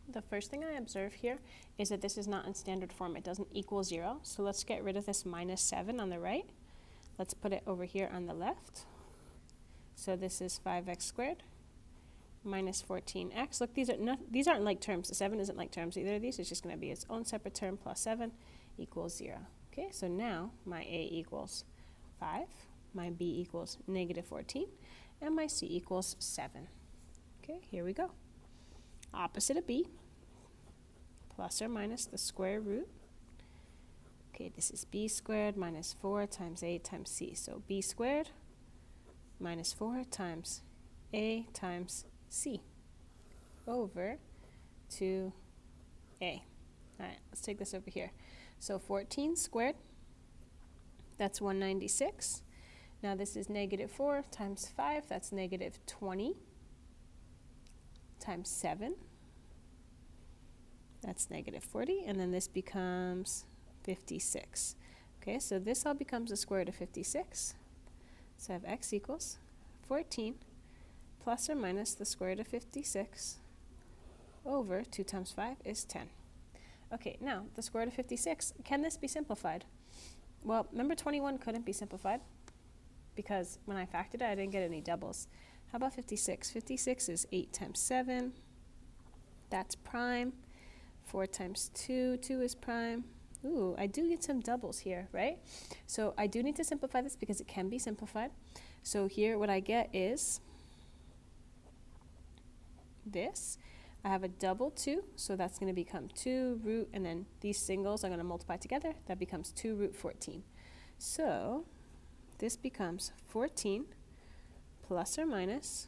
The first thing I observe here is that this is not in standard form. It doesn't equal 0. So let's get rid of this minus 7 on the right. Let's put it over here on the left. So this is 5x squared minus 14x. Look, these aren't like terms. The 7 isn't like terms either of these. It's just going to be its own separate term plus 7 equals 0. Okay, so now my a equals 5, my b equals negative 14, and my c equals 7. Okay, here we go. Opposite of b, plus or minus the square root. Okay, this is b squared minus 4 times a times c. So b squared minus 4 times a times c over 2a. All right, let's take this over here. So 14 squared, that's 196. Now this is negative 4 times 5, that's negative 20 times 7. That's negative 40, and then this becomes 56. Okay, so this all becomes the square root of 56. So I have x equals 14 plus or minus the square root of 56 over 2 times 5 is 10. Okay, now the square root of 56, can this be simplified? Well, remember 21 couldn't be simplified because when I factored it, I didn't get any doubles. How about 56? 56 is 8 times 7. That's prime. 4 times 2, 2 is prime. Ooh, I do get some doubles here, right? So I do need to simplify this because it can be simplified. So here what I get is this. I have a double 2, so that's going to become 2 root, and then these singles are going to multiply together. That becomes 2 root 14. So this becomes 14 plus or minus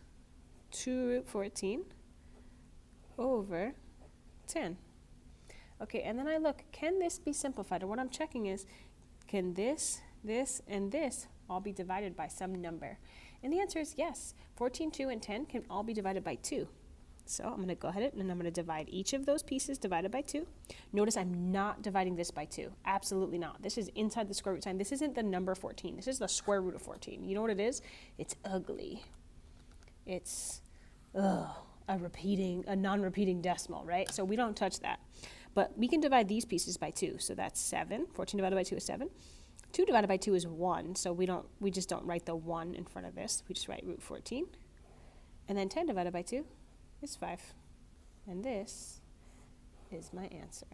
2 root 14 over 10. Okay, and then I look, can this be simplified? And what I'm checking is, can this, and this all be divided by some number? And the answer is yes. 14, 2, and 10 can all be divided by 2. So I'm going to go ahead and I'm going to divide each of those pieces divided by 2. Notice I'm not dividing this by 2. Absolutely not. This is inside the square root sign. This isn't the number 14. This is the square root of 14. You know what it is? It's ugly. It's a non-repeating decimal, right? So we don't touch that. But we can divide these pieces by 2. So that's 7. 14 divided by 2 is 7. 2 divided by 2 is 1. So we just don't write the 1 in front of this. We just write root 14. And then 10 divided by 2 is 5. And this is my answer.